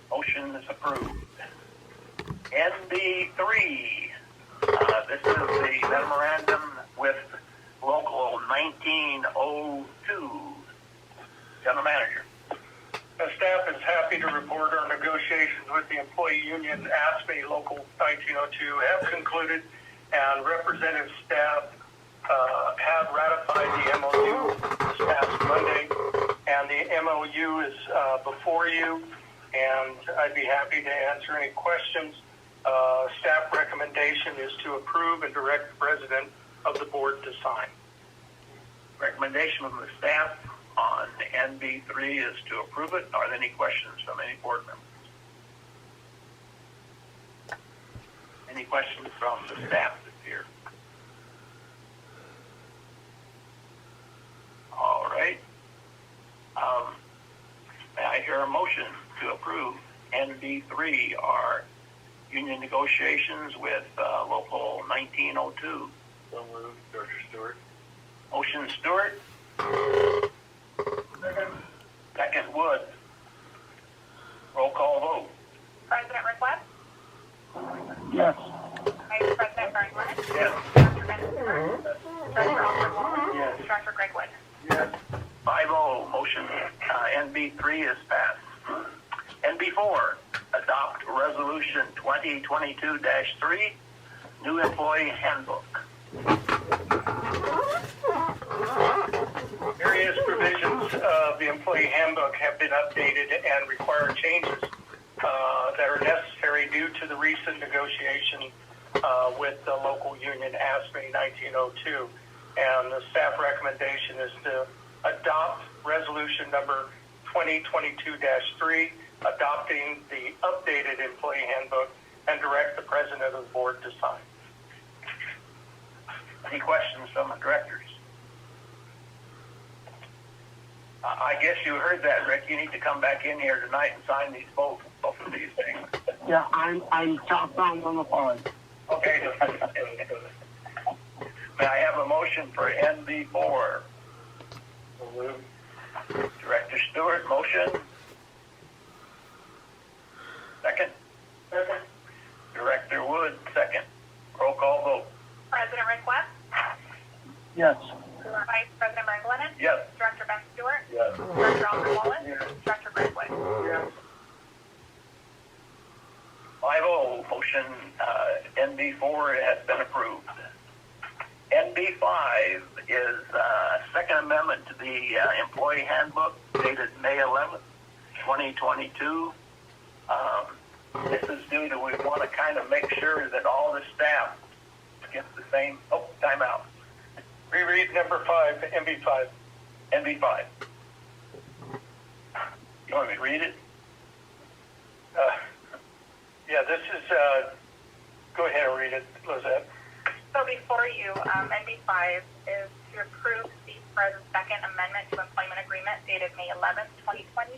Motion is approved. NB3, this is the memorandum with Local 1902. General Manager. The staff is happy to report our negotiations with the employee union ASME Local 1902 have concluded, and representative staff have ratified the MOU this past Monday, and the MOU is before you, and I'd be happy to answer any questions. Staff recommendation is to approve and direct the president of the board to sign. Recommendation from the staff on NB3 is to approve it. Are there any questions from any board members? Any questions from the staff that's here? All right. May I hear a motion to approve NB3, our union negotiations with Local 1902? So moved, Dr. Stewart. Motion Stewart. Second Wood. Roll call vote. President Request? Yes. Vice President Berglund? Yes. Dr. Ben Stewart? Director Alfred Wallace? Yes. Director Greg Wood? Yes. 5-0, motion NB3 is passed. NB4, adopt Resolution 2022-3, new employee handbook. Various provisions of the employee handbook have been updated and require changes that are necessary due to the recent negotiation with the local union ASME 1902. And the staff recommendation is to adopt resolution number 2022-3, adopting the updated employee handbook, and direct the president of the board to sign. Any questions from the directors? I guess you heard that, Rick. You need to come back in here tonight and sign these both of these things. Yeah, I'm southbound on the phone. Okay. May I have a motion for NB4? Director Stewart, motion. Second. Second. Director Wood, second. Roll call vote. President Request? Yes. Vice President Berglund? Yes. Director Ben Stewart? Yes. Director Alfred Wallace? Yes. Director Greg Wood? Yes. 5-0, motion NB4 has been approved. NB5 is second amendment to the employee handbook dated May 11th, 2022. This is due to, we want to kind of make sure that all the staff gets the same, timeout. Reread number 5, MB5. NB5. You want me to read it? Yeah, this is, go ahead and read it, Lizette. So before you, NB5 is to approve the President's Second Amendment to Employment Agreement dated May 11th, 2022.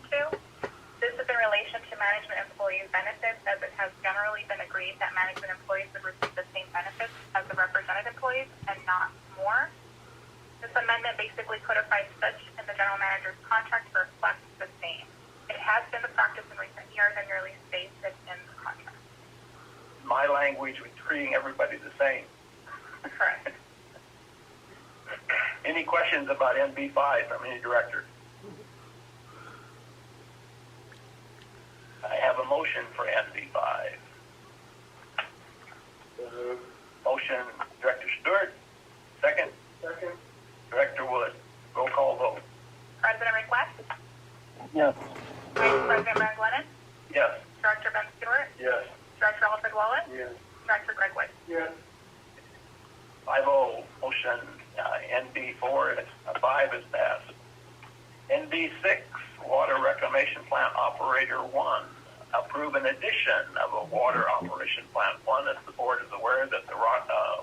This is in relation to management employees' benefits, as it has generally been agreed that management employees would receive the same benefits as the represented employees and not more. This amendment basically codifies such in the general manager's contract to reflect the same. It has been the practice in recent years and merely states it in the contract. My language was treating everybody the same. Correct. Any questions about NB5 from any director? I have a motion for NB5. Motion, Director Stewart. Second. Second. Director Wood. Roll call vote. President Request? Yes. Vice President Berglund? Yes. Director Ben Stewart? Yes. Director Alfred Wallace? Yes. Director Greg Wood? Yes. 5-0, motion NB4 5 is passed. NB6, Water Reclamation Plant Operator 1. Approve an addition of a Water Operation Plant 1 as the board is aware that the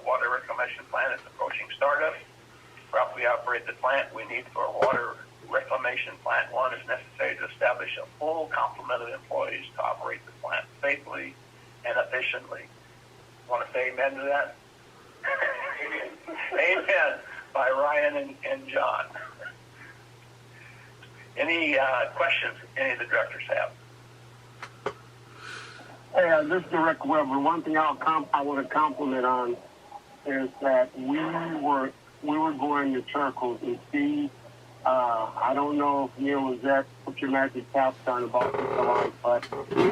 Water Reclamation Plant is approaching startup. To properly operate the plant, we need for a Water Reclamation Plant 1 is necessary to establish a full complement of employees to operate the plant safely and efficiently. Want to say amen to that? Amen. by Ryan and John. Any questions any of the directors have? Hey, this is Director Weber. One thing I want to compliment on is that we were going to circles and see. I don't know if Neil was at what your magic taps on about this a lot, but we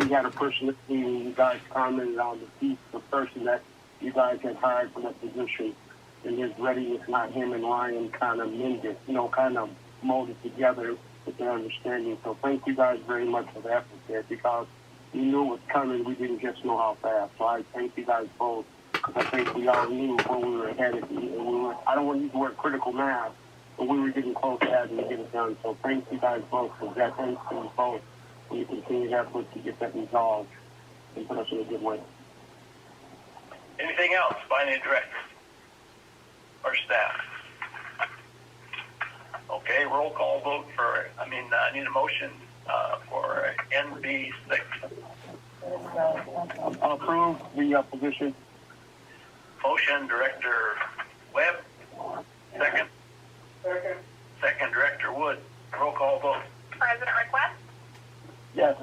had a person that you guys commented on the person that you guys had hired for that position, and his readiness, not him and Ryan kind of mended, kind of molded together with their understanding. So thank you guys very much for the effort there, because we knew it was coming. We didn't just know how fast. So I thank you guys both. I think we all knew where we were headed. I don't want to use the word critical mass, but we were getting close to having to get it done. So thank you guys both for that. Thanks to you both for your continued effort to get that resolved and put us in a good way. Anything else by any director or staff? Okay, roll call vote I need a motion for NB6. Approve the position. Motion, Director Webb. Second. Second, Director Wood. Roll call vote. President Request? Yes.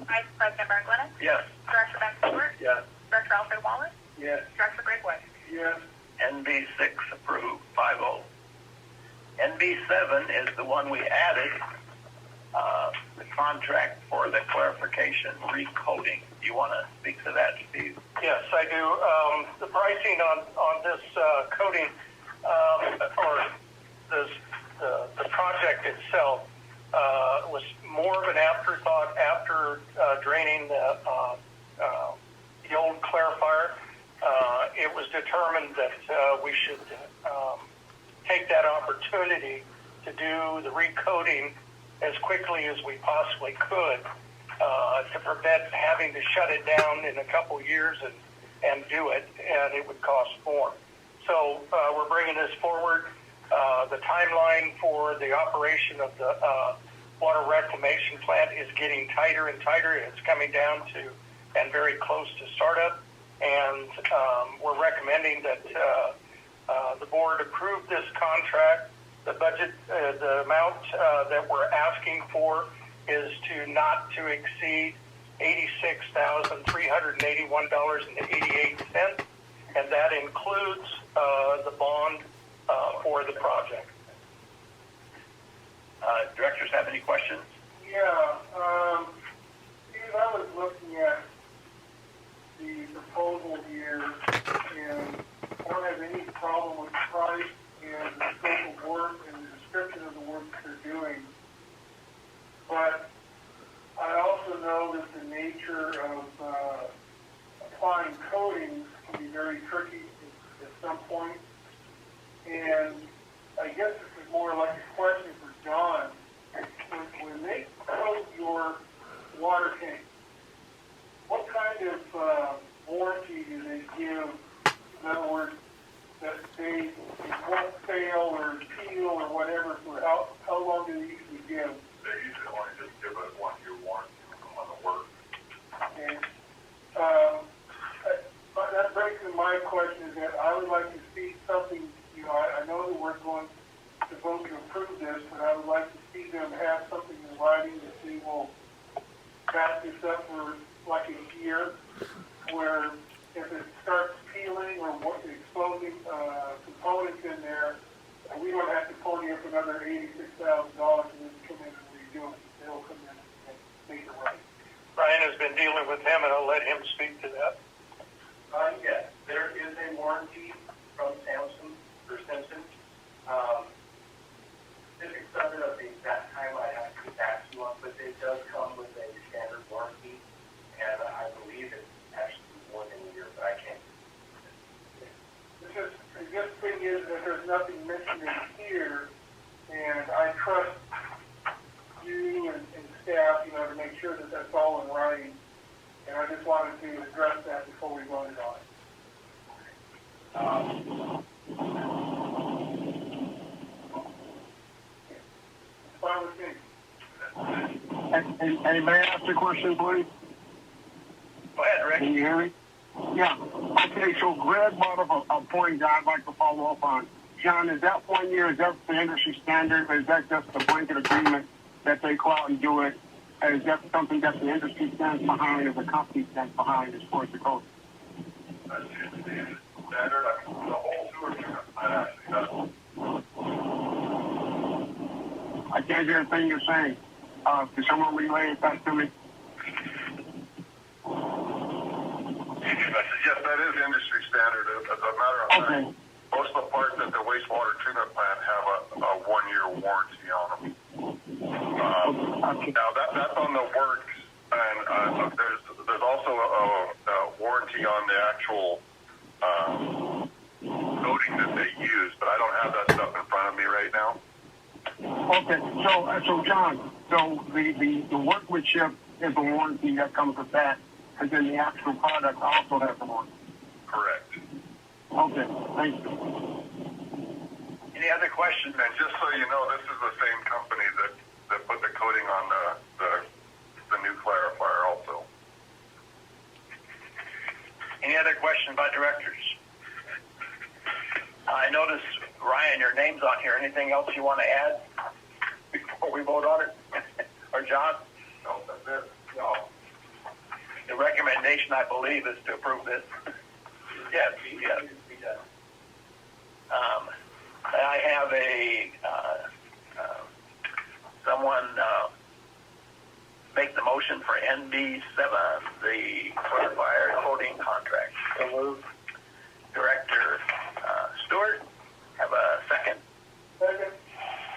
Vice President Berglund? Yes. Director Ben Stewart? Yes. Director Alfred Wallace? Yes. Director Greg Wood? Yes. NB6 approved, 5-0. NB7 is the one we added, the contract for the clarification recoding. Do you want to speak to that, Steve? Yes, I do. The pricing on this coding or the project itself was more of an afterthought after draining the old clarifier. It was determined that we should take that opportunity to do the recoding as quickly as we possibly could to prevent having to shut it down in a couple years and do it, and it would cost more. So we're bringing this forward. The timeline for the operation of the water reclamation plant is getting tighter and tighter. It's coming down to and very close to startup, and we're recommending that the board approve this contract. The budget, the amount that we're asking for is not to exceed $86,381.88, and that includes the bond for the project. Directors have any questions? Yeah, Steve, I was looking at the proposal here, and I don't have any problem with the price and the scope of work and the description of the work that they're doing. But I also know that the nature of applying coatings can be very tricky at some point. And I guess this is more like a question for John. When they coat your water tank, what kind of warranty do they give? In other words, that it won't fail or peel or whatever, for how long do they usually give? They usually only just give a 1-year warranty on the work. And that brings me to my question, is that I would like to see something, I know that we're going to vote to approve this, but I would like to see them have something in writing that they will back this up for like a year, where if it starts peeling or exploding components in there, we don't have to pony up another $86,000 and then come in and redo it. They'll come in and make it right. Ryan has been dealing with him, and I'll let him speak to that. Yes, there is a warranty from Samsung or Simpson. Specifics of it, of the exact time I have to get back to you on, but it does come with a standard warranty, and I believe it's actually more than a year, but I can't. The thing is that there's nothing mentioned in here, and I trust you and staff, to make sure that that's all in writing. And I just wanted to address that before we voted on it. It's fine with me. Hey, may I ask a question, please? Go ahead, Rick. Can you hear me? Yeah. Okay, so Greg brought up a point that I'd like to follow up on. John, is that 1 year? Is that the industry standard, or is that just a blanket agreement that they go out and do it? Or is that something that the industry stands behind, or the company stands behind as far as the code? That's the standard. The whole sewer treatment plant actually does. I can't hear a thing you're saying. Can someone relay it back to me? Yes, that is industry standard. As a matter of fact, most of the parts at the wastewater treatment plant have a 1 year warranty on them. Now that's on the works, and there's also a warranty on the actual coating that they use, but I don't have that stuff in front of me right now. Okay, so John, so the workmanship is a warranty that comes with that, and then the actual product also has a warranty. Correct. Okay, thank you. Any other questions? And just so you know, this is the same company that put the coating on the new clarifier also. Any other questions by directors? I notice, Ryan, your name's on here. Anything else you want to add before we vote on it? Or John? No, that's it. No. The recommendation, I believe, is to approve this. Yes. I have someone make the motion for NB7, the clarifier coating contract. Director Stewart, have a second.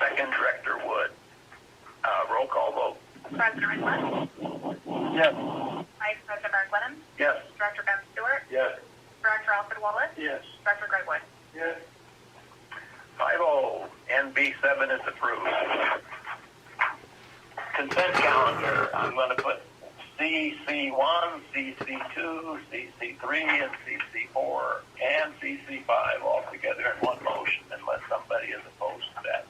Second, Director Wood. Roll call vote. President Rickman, Yes. Vice President Mark Lennon, Yes. Director Ben Stewart, Yes. Director Alfred Wallace, Yes. Director Greg Wood. Yes. 5-0, NB7 is approved. Consent calendar, I'm going to put CC1, CC2, CC3, and CC4, and CC5 all together in one motion, unless somebody is opposed to that.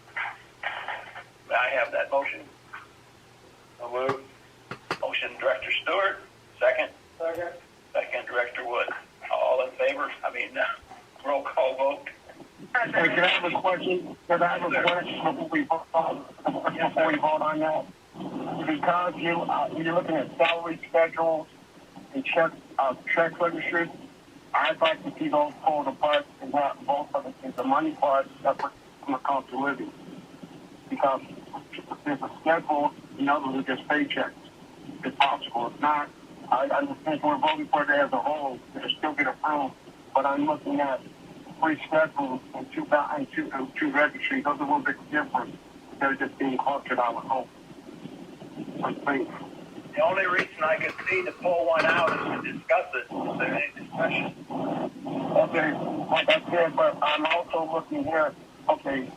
May I have that motion? I'll move. Motion, Director Stewart. Second. Second, Director Wood. All in favor? Roll call vote. Hey, can I have a question? Before we vote on that? Because you're looking at salary schedules and check registers, I'd like to see those pulled apart and have both of it, the money part separate from the cost of living. Because if there's a schedule, in other words, just paychecks, if possible. If not, I understand we're voting for it as a whole, it'll still get approved, but I'm looking at 3 schedules and two registries. Those are a little bit different. They're just being clustered, I would hope. I think. The only reason I could see to pull one out is to discuss it. Is there any discussion? Okay, like I said, but I'm also looking here. Okay,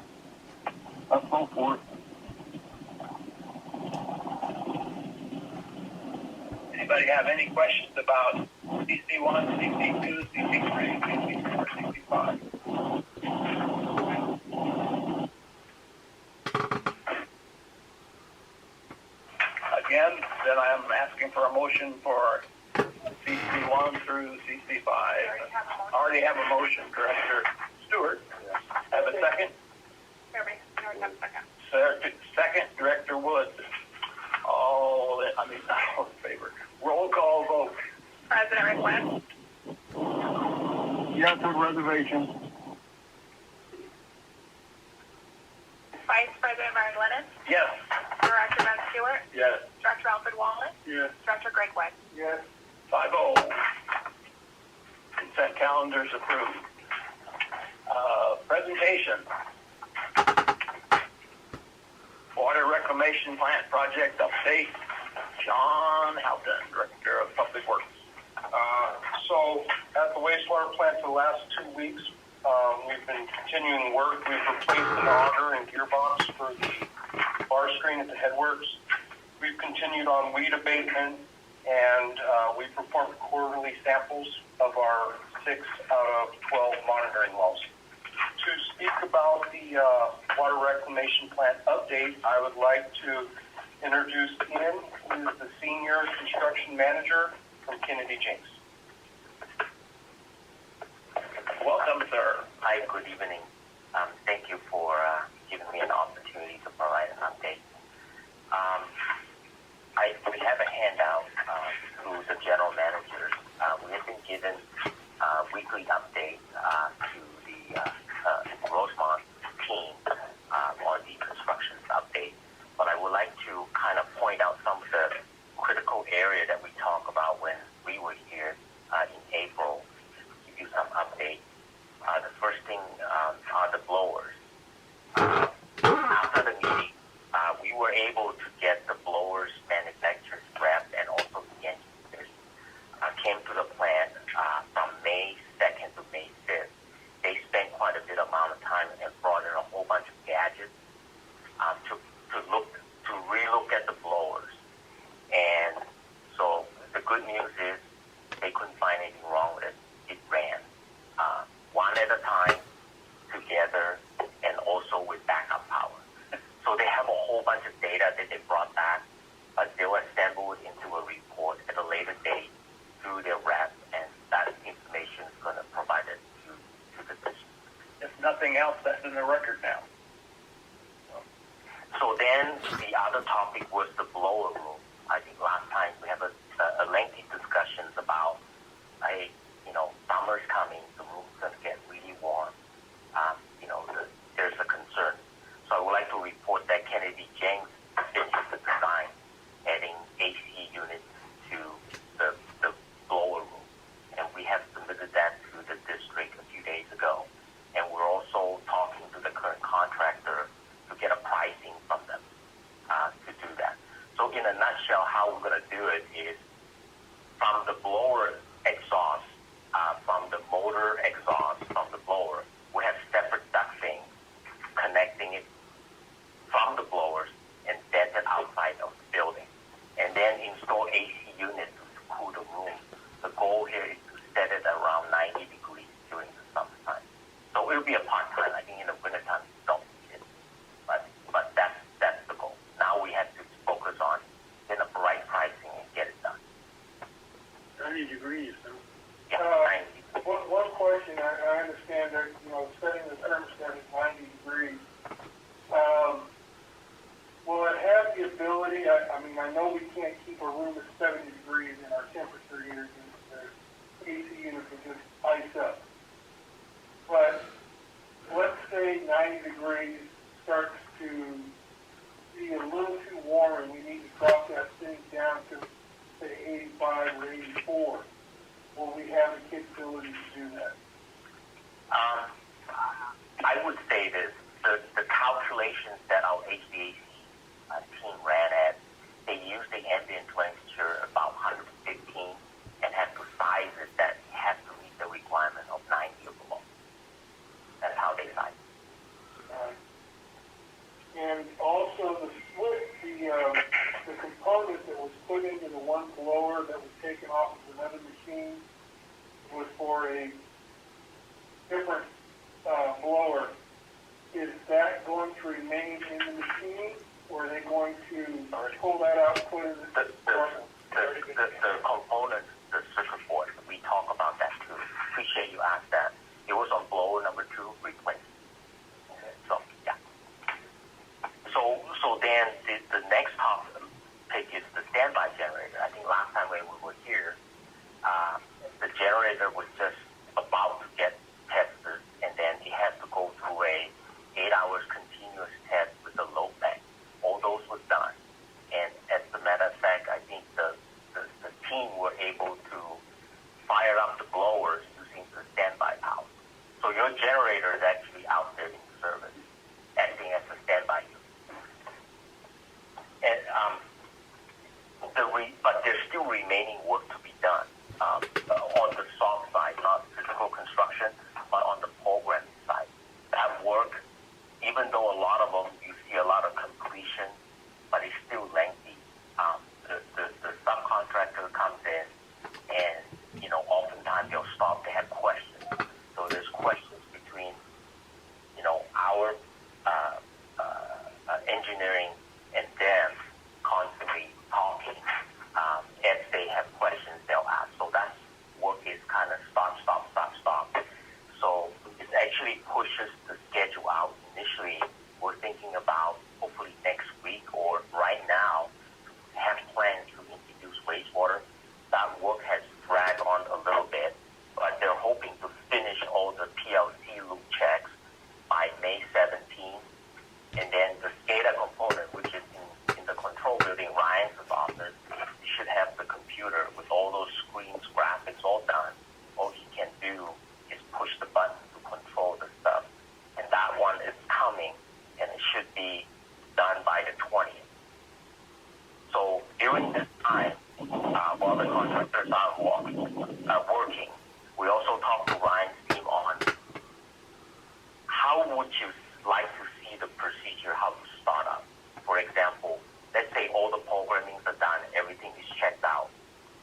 let's go for it. Anybody have any questions about CC1, CC2, CC3, CC4, CC5? Again, then I am asking for a motion for CC1 through CC5. Already have a motion, Director Stewart. Have a second? Second, Director Wood. All in favor. Roll call vote. President Rickman, Yes, with reservations. Vice President Mark Lennon, Yes. Director Ben Stewart, Yes. Director Alfred Wallace, Yes. Director Greg Wood. Yes. 5-0. Consent calendar is approved. Presentation. Water Reclamation Plant Project Update. John Houghton, Director of Public Works. So at the wastewater plant for the last 2 weeks, we've been continuing work. We've replaced an auger and gearbox for the bar screen at the headworks. We've continued on weed abatement, and we performed quarterly samples of our 6 out of 12 monitoring wells. To speak about the water reclamation plant update, I would like to introduce Ian, who is the Senior Construction Manager from Kennedy Jenks. Welcome, sir. Hi, good evening. are the blowers. After the meeting, we were able to get the blowers manufacturers rep and also the engineers came to the plant from May 2nd to May 5th. They spent quite a bit amount of time and brought in a whole bunch of gadgets to relook at the blowers. And so the good news is they couldn't find anything wrong with it. It ran one at a time, together, and also with backup power. So they have a whole bunch of data that they brought back, but they will assemble it into a report at a later date through their rep, and that information is going to provide it to the district. If nothing else, that's in the record now. So then the other topic was the blower room. I think last time we have a lengthy discussions about, summer's coming, the room's going to get really warm. There's a concern. So I would like to report that Kennedy Jenks finished the design, adding AC units to the blower room. And we have submitted that to the district a few days ago. And we're also talking to the current contractor to get a pricing from them to do that. So in a nutshell, how we're going to do it is from the blower exhaust, from the motor exhaust, from the blower, we have separate ducting connecting it from the blowers and set it outside of the building. And then install AC units to cool the room. The goal here is to set it around 90 degrees during the summertime. So it will be a part-time. I think in the wintertime, you don't need it. But that's the goal. Now we have to focus on getting the right pricing and get it done. 90 degrees, huh? Yeah, 90. One question, I understand that, setting the thermostat at 90 degrees. Will it have the ability, I know we can't keep a room at 70 degrees in our temperature heaters, and the AC units will just ice up. But let's say 90 degrees starts to be a little too warm and we need to drop that thing down to, say, 85 or 84. Will we have the capability to do that? I would say this. The calculations that our HVAC team ran at, they use the ambient temperature about 115 and have to size it that it has to meet the requirement of 90 or below. That's how they size it. And also the component that was put into the one blower that was taken off of another machine was for a different blower. Is that going to remain in the machine, or are they going to pull that out and put it in the component, the circuit board, we talk about that too. Appreciate you asked that. It was on blower number 2, replaced. So, yeah. So then the next topic is the standby generator. I think last time when we were here, the generator was just about to get tested, and then it had to go through a 8 hours continuous test with the load bank. All those was done. And as a matter of fact, I think the team were able to fire up the blowers using the standby power. So your generator is actually out there in service, acting as a standby unit. And but there's still remaining work to be done on the soft side, not physical construction, but on the programming side. That work, even though a lot of them, you see a lot of completion, but it's still lengthy. The subcontractor comes in and, oftentimes they'll stop, they have questions. So there's questions between, our engineering and them constantly talking. As they have questions, they'll ask. So that work is kind of stop. So it actually pushes the schedule out. Initially, was would you like to see the procedure, how to start up? For example, let's say all the programming are done, everything is checked out.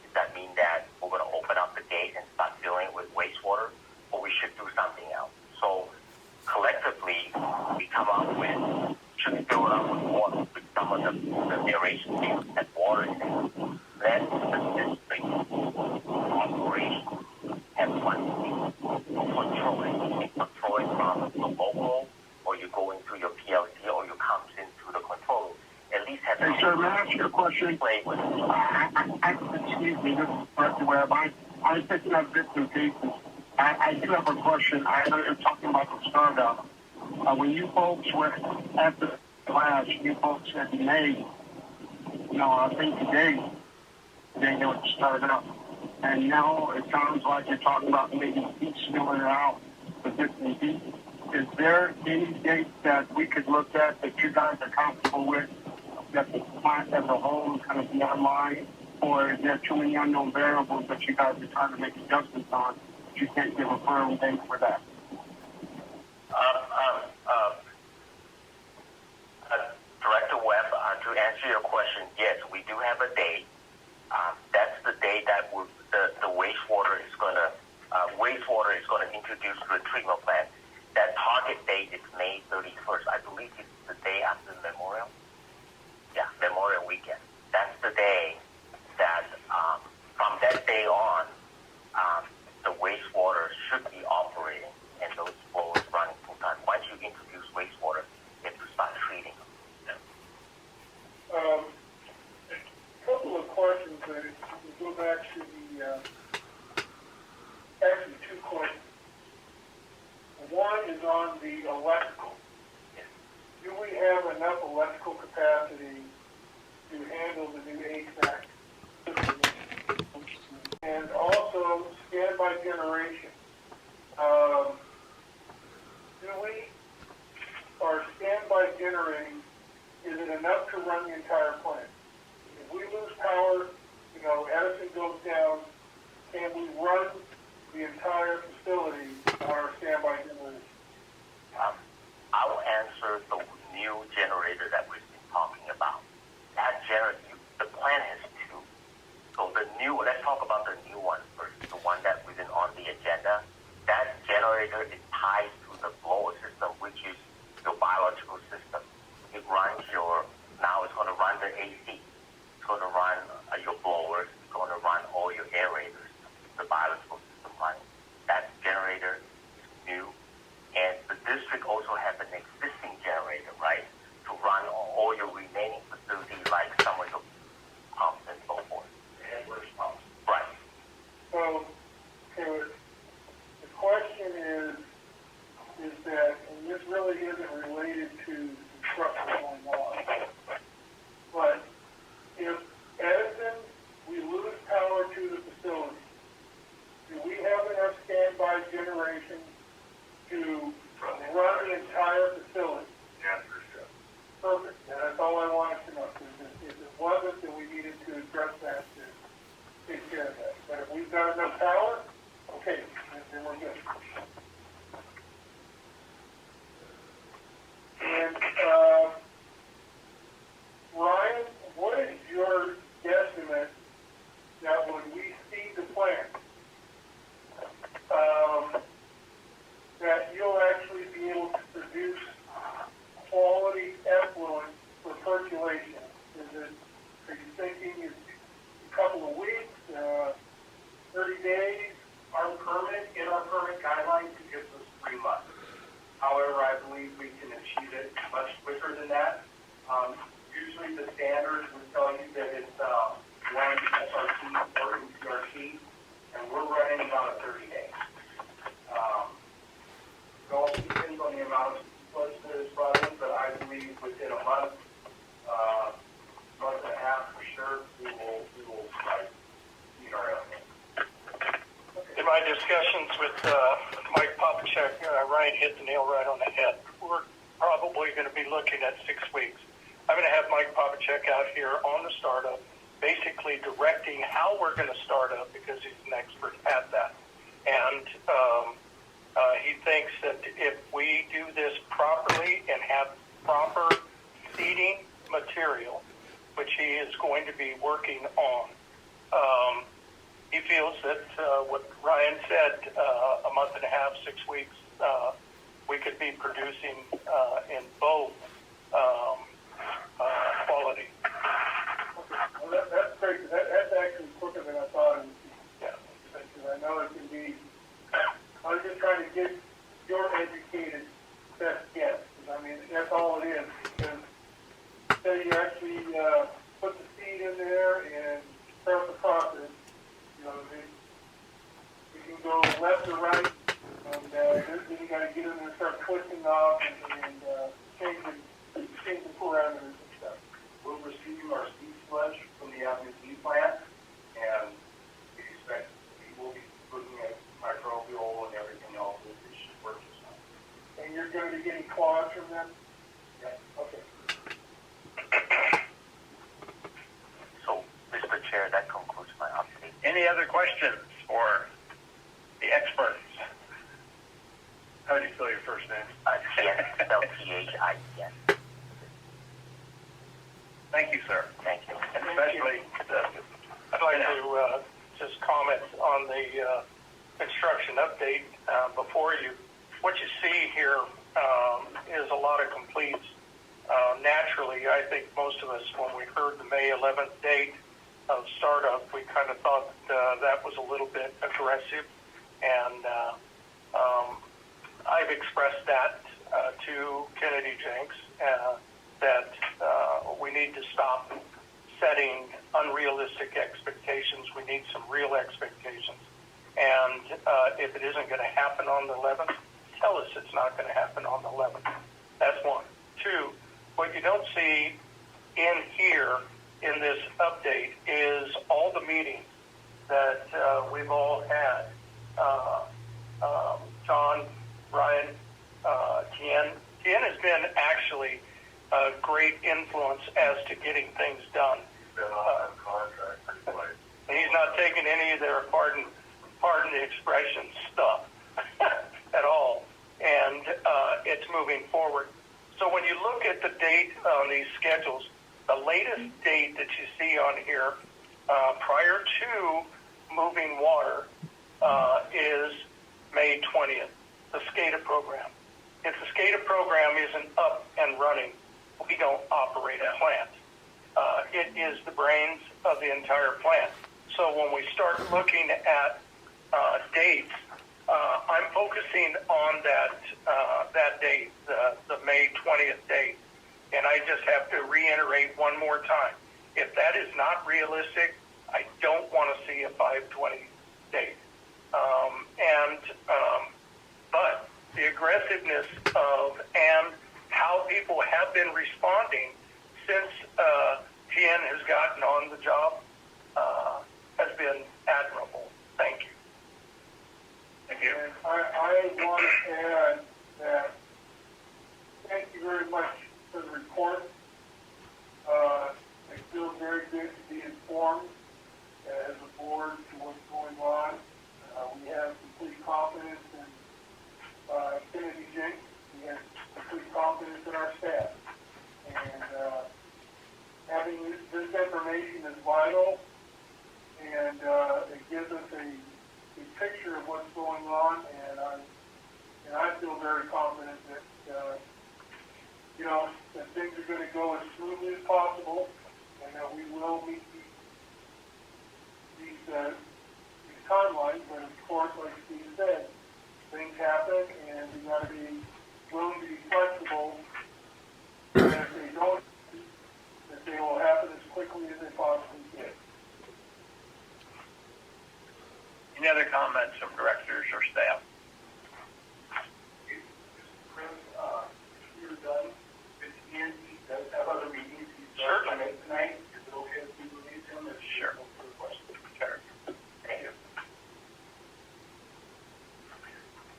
Does that mean that we're going to open up the gate and start filling it with wastewater, or we should do something else? So collectively, we come up with, should fill it up with water with some of the aeration fields and water in it. Then the district operation have one thing to control it. You can control it from the local, or you go into your PLC, or you come into the control room. At least have Hey, sir, may I ask you a question? Play with. Excuse me, this is Director Webb. I'm picking up bits and pieces. I do have a question. I know you're talking about the startup. When you folks were at the class, you folks said May, I think today, they would start up. And now it sounds like you're talking about maybe piecemealing it out for bits and pieces. Is there any date that we could look at that you guys are comfortable with, that the plant as a whole is going to be online? Or is there too many unknown variables that you guys are trying to make adjustments on that you can't give a firm date for that? Director Webb, to answer your question, yes, we do have a date. That's the day that the wastewater is going to introduce to the treatment plant. That target date is May 31st. I believe it's the day after Memorial. Yeah, Memorial weekend. That's the day that from that day on, the wastewater should be operating and those blowers running full time. Once you introduce wastewater, you have to start treating them. A couple of questions. We'll go back to actually two questions. One is on the electrical. Do we have enough electrical capacity to handle the new HVAC system? And also, standby generation. Our standby generating, is it enough to run the entire plant? If we lose power, Edison goes down, can we run the entire facility on our standby generation? I will answer the new generator that we've been talking about. That generator, the plant has two. So let's talk about the new one first, the one that wasn't on the agenda. That generator is tied to the blower system, which is your biological system. It runs now it's going to run the AC. It's going to run your blowers. It's going to run all your aerators. The biological system running. That generator is new. And the district also has an existing generator, right, to run all your remaining facilities like some of your pumps and so forth. Right. So, the question is that, and this really isn't related to construction going on, but if Edison, we lose power to the facility, do we have enough standby generation to run the entire facility? Yes, sir. Perfect. And that's all I wanted to know. If it wasn't, then we needed to address that to take care of that. But if we've got enough power, okay, then we're good. And Ryan, what is your guesstimate that when we see the plant, that you'll actually be able to produce quality effluent for percolation? Are you thinking it's a couple of weeks, 30 days? In our permit guidelines, it gives us 3 months. However, I believe we can achieve it much quicker than that. Usually the standards would tell you that it's 1 SRT or ECRT, and we're running about a 30 days. It also depends on the amount of sludge that is brought in, but I believe within a month, month and a half for sure, we will meet our estimate. In my discussions with Mike Popacek, Ryan hit the nail right on the head. We're probably going to be looking at 6 weeks. I'm going to have Mike Popacek out here on the startup, basically directing how we're going to start up because he's an expert at that. And He thinks that if we do this properly and have proper seeding material, which he is going to be working on, he feels that what Ryan said, a month and a half, 6 weeks, we could be producing in both quality. Well, that's great. That's actually quicker than I thought it would be. Yeah. I know it can be. I was just trying to get your educated best guess. I mean, that's all it is. Because say you actually put the seed in there and start the process, you know, you can go left or right, and then you got to get in there and start twisting off and changing parameters and stuff. We'll receive our seed sludge from the Avenue Seed plant, and we expect we will be looking at microbial and everything else that we should purchase on. And you're going to be getting quads from them? Yeah. Okay. So, Mr. Chair, that concludes my update. Any other questions for the experts? How do you spell your first name? Tien, spelled T-H-I-E-N. Thank you, sir. Thank you. And especially I'd like to just comment on the construction update before you. What you see here is a lot of completes. Naturally, I think most of us, when we heard the May 11th date of startup, we kind of thought that was a little bit aggressive, and I've expressed that to Kennedy Jenks that we need to stop setting unrealistic expectations. We need some real expectations. And if it isn't going to happen on the 11th, tell us it's not going to happen on the 11th. That's one. Two, what you don't see in here in this update is all the meetings that we've all had. John, Ryan, Tien. Tien has been actually a great influence as to getting things done. He's not taking any of their pardon the expression stuff at all, and it's moving forward. So when you look at the date on these schedules, the latest date that you see on here prior to moving water is May 20th, the SCADA program. If the SCADA program isn't up and running, we don't operate a plant. It is the brains of the entire plant. So when we start looking at dates, I'm focusing on that date, the May 20th date. And I just have to reiterate one more time. If that is not realistic, I don't want to see a 5/20 date. But the aggressiveness of and how people have been responding since Tien has gotten on the job has been admirable. Thank you. Thank you. And I want to add that thank you very much for the report. It feels very good to be informed as a board to what's going on. We have complete confidence in Kennedy Jenks. We have complete confidence in our staff. And having this information is vital, and it gives us a picture of what's going on, and I feel very confident that that things are going to go as smoothly as possible, and that we will meet these timelines. But of course, like Steve said, things happen, and we got to be willing to be flexible. And if they don't, that they will happen as quickly as they possibly can. Any other comments from directors or staff? Chris, if you're done, if Ian does have other meetings, he's Sure. tonight. Is it okay if we release him? Sure. Sure. Thank you.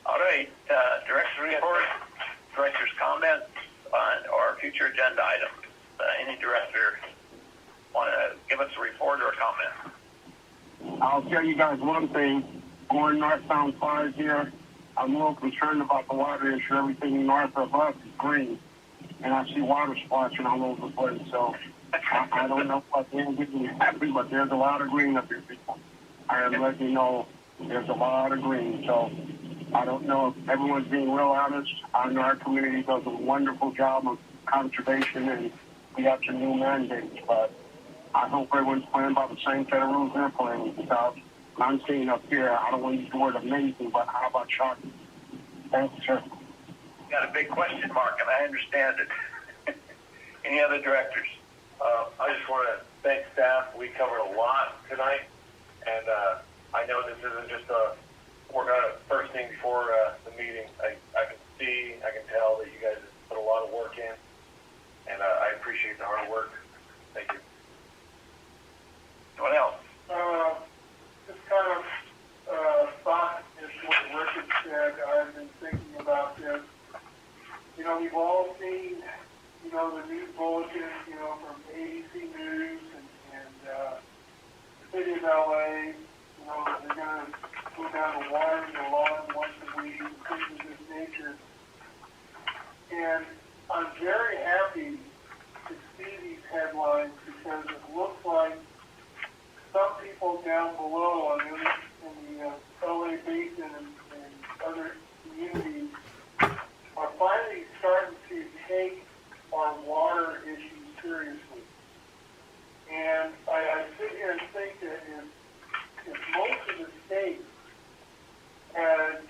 All right. Director's report, director's comments on our future agenda items. Any director want to give us a report or a comment? I'll tell you guys one thing. Going northbound cars here, I'm a little concerned about the water issue. Everything north of us is green, and I see water splashing all over the place. So I don't know what they're getting happy, but there's a lot of green up here, people. I am letting you know there's a lot of green. So I don't know if everyone's being real honest. I know our community does a wonderful job of conservation, and we have some new mandates, but I hope everyone's playing by the same set of rules they're playing, because I'm seeing up here, I don't want to use the word amazing, but how about shocking? Thanks, sir. Got a big question mark, and I understand it. Any other directors? I just want to thank staff. We covered a lot tonight, and I know this isn't just work on it first thing before the meeting. I can tell that you guys have put a lot of work in, and I appreciate the hard work. Thank you. What else? Just kind of thought is what Rick had said. I've been thinking about this. You know, we've all seen, you know, the news bulletins, you know, from ABC News and the city of LA. You know, they're going to go down to watering the lawn once a week and things of this nature. And I'm very happy to see these headlines, because it looks like some people down below in the LA basin and other communities are finally starting to take our water issues seriously. And I sit here and think that if most of the states had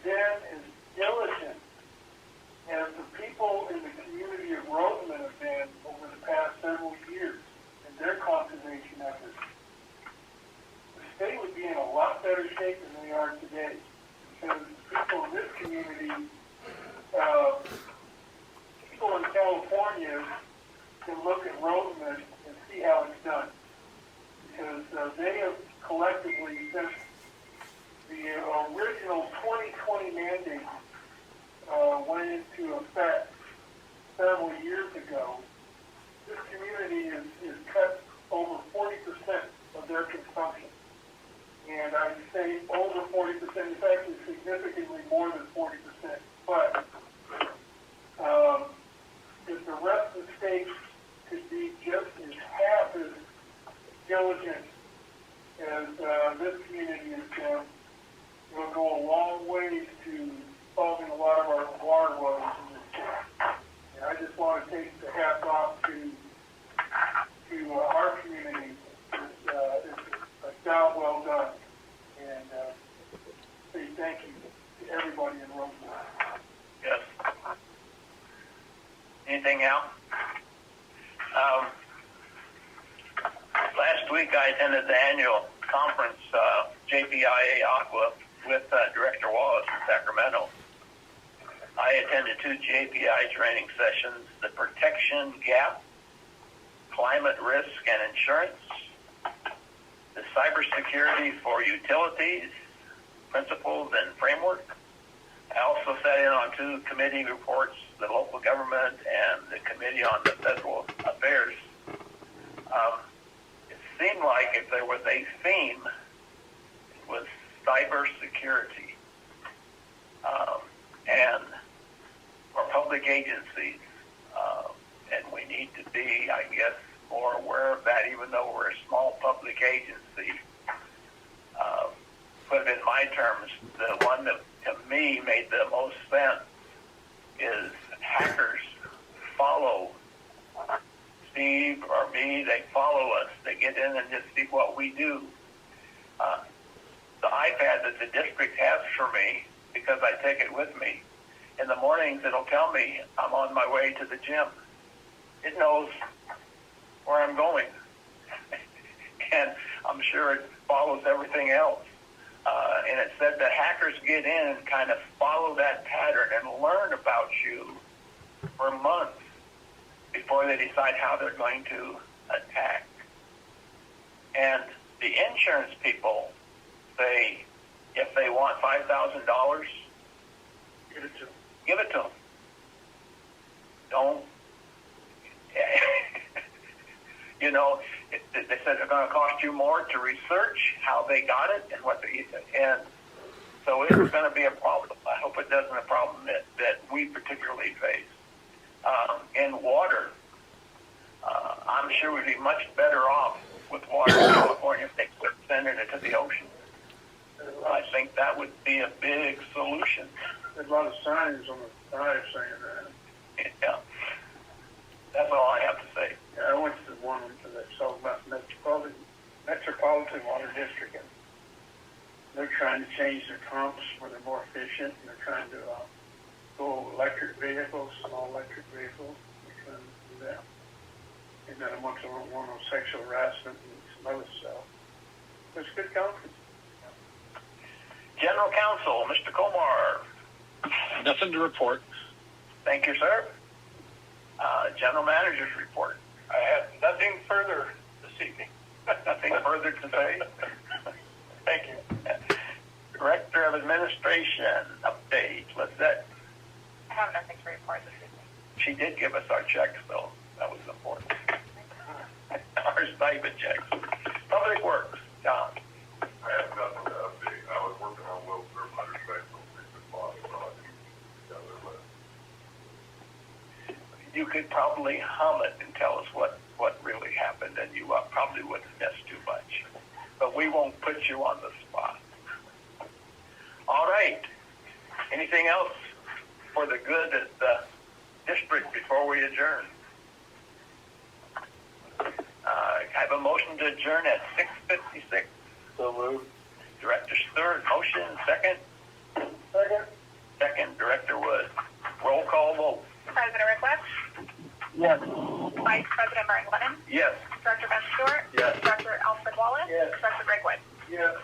been as diligent as the people in the community of Rosamond have been over the past several years in their conservation efforts, the state would be in a lot better shape than they are today. Because people in this community, people in California can look at Rosamond and see how it's done. Because they have collectively, since the original 2020 mandate went into effect several years ago, this community is cut over 40% of their consumption. And I say over 40%, it's actually significantly more than 40%. But if the rest of the states could be just as half as diligent as this community has been, it will go a long ways to solving a lot of our water woes in this state. And I just want to take the hat off to our community. It's a job well done. And say thank you to everybody in Rosamond. Yes. Anything else? Last week I attended the annual conference, JPIA Aqua, with Director Wallace in Sacramento. I attended 2 JPI training sessions, the protection gap, climate risk and insurance, the cybersecurity for utilities, principles and framework. I also sat in on 2 committee reports, the local government and the committee on the federal affairs. It seemed like if there was a theme, it was cybersecurity. And our public agencies, and we need to be, I guess, more aware of that, even though we're a small public agency. Put it in my terms, the one that to me made the most sense is hackers follow Steve or me, they follow us. They get in and just see what we do. The iPad that the district has for me, because I take it with me, in the mornings it'll tell me I'm on my way to the gym. It knows where I'm going. And I'm sure it follows everything else. And it said that hackers get in and kind of follow that pattern and learn about you for months before they decide how they're going to attack. And the insurance people say if they want $5,000, give it to them. Don't. You know, they said it's going to cost you more to research how they got it and what they, and So it's going to be a problem. I hope it doesn't a problem that we particularly face. In water, I'm sure we'd be much better off with water in California if they quit sending it to the ocean. I think that would be a big solution. There's a lot of signs on the drive saying that. Yeah. That's all I have to say. Yeah, I went to the one that talked about Metropolitan Water District, and they're trying to change their pumps where they're more efficient, and they're trying to go electric vehicles, small electric vehicles. They're trying to do that. And then I went to one on sexual harassment and some other stuff. It's a good conference. General Counsel, Mr. Komar. Nothing to report. Thank you, sir. General Manager's report. I have nothing further this evening. Nothing further to say. Thank you. Director of Administration, update. Lizette. I have nothing to report this evening. She did give us our checks, though. That was important. Our stipend checks. Public Works, John. I have nothing to update. I was working on welfare motorcycles. You could probably hum it and tell us what really happened, and you probably wouldn't miss too much. But we won't put you on the spot. All right. Anything else for the good of the district before we adjourn? I have a motion to adjourn at 6:56. So moved. Director's third motion, second. Second, Director Wood. Roll call vote. President Rick West, Yes. Vice President Martin Glennon, Yes. Director Ben Stewart, Yes. Director Alfred Wallace, Yes. Director Greg Wood. Yes.